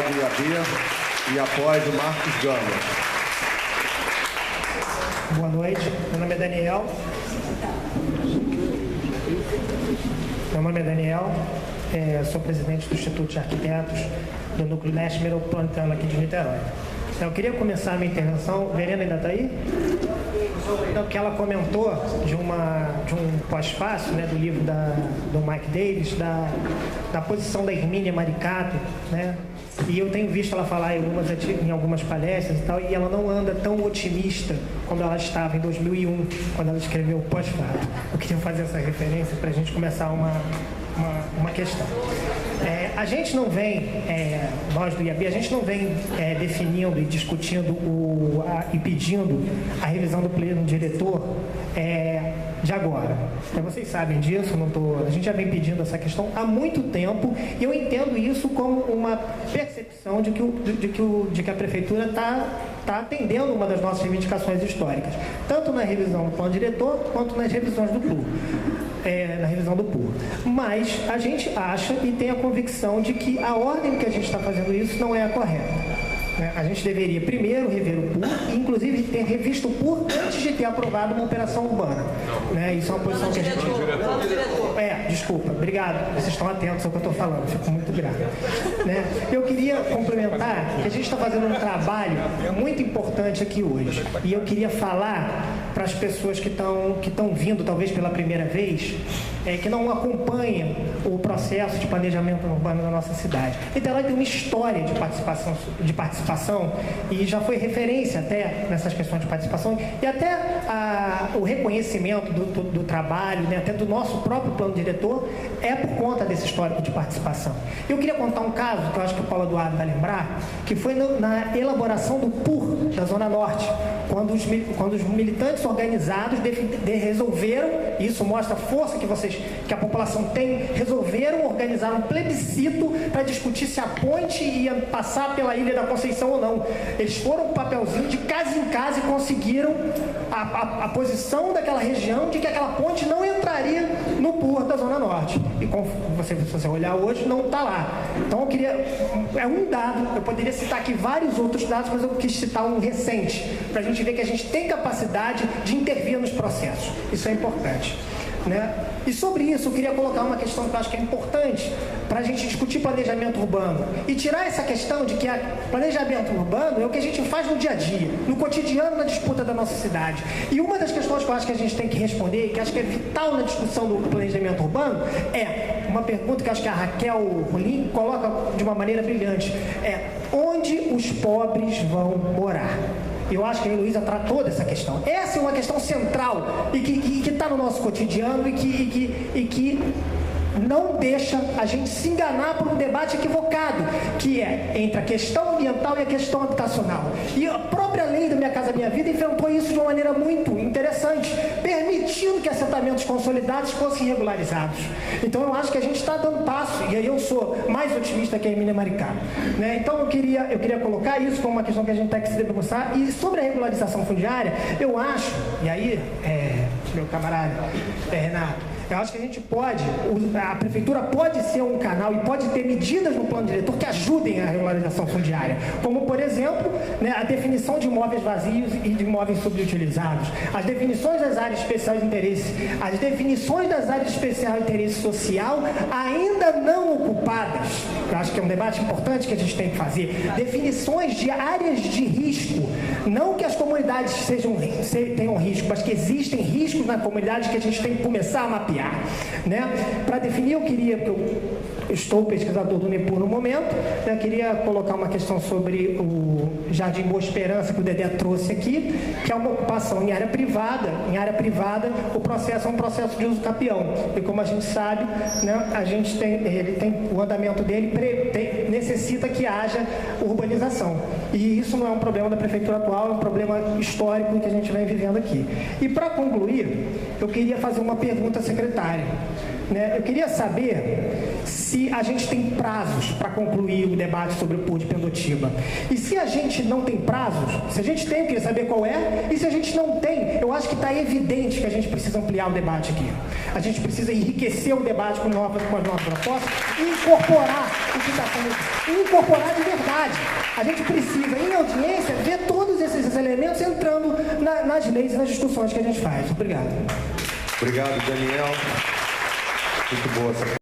do IAB e após o Marcos Gama. Boa noite, meu nome é Daniel. Sou presidente do Instituto de Arquitetos do Núcleo Leste Metropolitano aqui de Niterói. Eu queria começar a minha intervenção. Verena ainda está aí? Então, que ela comentou de um pós-fácil, né, do livro do Mike Davis, da posição da Hermínia Maricato, né? E eu tenho visto ela falar em algumas palestras e tal, e ela não anda tão otimista como ela estava em 2001, quando ela escreveu o pós-fato. Eu queria fazer essa referência para a gente começar uma questão. A gente não vem, nós do IAB, a gente não vem definindo e discutindo e pedindo a revisão do plano diretor de agora. Então, vocês sabem disso, a gente já vem pedindo essa questão há muito tempo, e eu entendo isso como uma percepção de que a Prefeitura está atendendo uma das nossas reivindicações históricas, tanto na revisão do plano diretor, quanto nas revisões do PUR. Na revisão do PUR. Mas a gente acha e tem a convicção de que a ordem que a gente está fazendo isso não é a correta. A gente deveria primeiro rever o PUR e, inclusive, ter revisto o PUR antes de ter aprovado uma operação urbana. Isso é uma posição que a gente... Desculpa, obrigado. Vocês estão atentos ao que eu estou falando, fico muito grato. Eu queria complementar que a gente está fazendo um trabalho muito importante aqui hoje. E eu queria falar para as pessoas que estão vindo, talvez pela primeira vez, que não acompanham o processo de planejamento urbano da nossa cidade. Niterói tem uma história de participação e já foi referência até nessas questões de participação e até o reconhecimento do trabalho, até do nosso próprio plano diretor, é por conta desse histórico de participação. Eu queria contar um caso que eu acho que o Paulo Eduardo vai lembrar, que foi na elaboração do PUR da Zona Norte, quando os militantes organizados resolveram, e isso mostra a força que a população tem, resolveram organizar um plebiscito para discutir se a ponte ia passar pela Ilha da Conceição ou não. Eles foram um papelzinho de casa em casa e conseguiram a posição daquela região de que aquela ponte não entraria no PUR da Zona Norte. E como se você olhar hoje, não está lá. Então eu queria... É um dado, eu poderia citar aqui vários outros dados, mas eu quis citar um recente, para a gente ver que a gente tem capacidade de intervir nos processos. Isso é importante. E sobre isso eu queria colocar uma questão que eu acho que é importante para a gente discutir planejamento urbano e tirar essa questão de que planejamento urbano é o que a gente faz no dia a dia, no cotidiano, na disputa da nossa cidade. E uma das questões que eu acho que a gente tem que responder e que acho que é vital na discussão do planejamento urbano é uma pergunta que acho que a Raquel Rolim coloca de uma maneira brilhante, onde os pobres vão morar? Eu acho que a Heloísa tratou dessa questão. Essa é uma questão central e que está no nosso cotidiano e que não deixa a gente se enganar por um debate equivocado, que é entre a questão ambiental e a questão habitacional. E a própria lei da Minha Casa Minha Vida enfrentou isso de uma maneira muito interessante, permitindo que assentamentos consolidados fossem regularizados. Então eu acho que a gente está dando passo, e aí eu sou mais otimista que a Hermínia Maricato. Então eu queria colocar isso como uma questão que a gente tem que se debruçar. E sobre a regularização fundiária, eu acho, e aí, meu camarada Renato, eu acho que a gente a Prefeitura pode ser um canal e pode ter medidas no plano diretor que ajudem a regularização fundiária, como, por exemplo, a definição de imóveis vazios e de imóveis subutilizados, as definições das áreas especiais de interesse, as definições das áreas especiais de interesse social ainda não ocupadas. Eu acho que é um debate importante que a gente tem que fazer. Definições de áreas de risco, não que as comunidades tenham risco, mas que existem riscos na comunidade que a gente tem que começar a mapear. Para definir, eu estou pesquisador do NEPUR no momento, eu queria colocar uma questão sobre o Jardim Boa Esperança, que o Dedé trouxe aqui, que é uma ocupação em área privada. Em área privada, o processo é um processo de uso capião. E como a gente sabe, a gente o andamento dele necessita que haja urbanização. E isso não é um problema da Prefeitura atual, é um problema histórico que a gente vem vivendo aqui. E para concluir, eu queria fazer uma pergunta à secretária. né? Eu queria saber se a gente tem prazos para concluir o debate sobre o Porto de Pendotiba. E se a gente não tem prazos, se a gente tem, eu queria saber qual é, e se a gente não tem, eu acho que está evidente que a gente precisa ampliar o debate aqui. A gente precisa enriquecer o debate com as novas propostas e incorporar o que está sendo, incorporar de verdade. A gente precisa, em audiência, ver todos esses elementos entrando nas leis e nas discussões que a gente faz. Obrigado. Obrigado, Daniel. Muito boa essa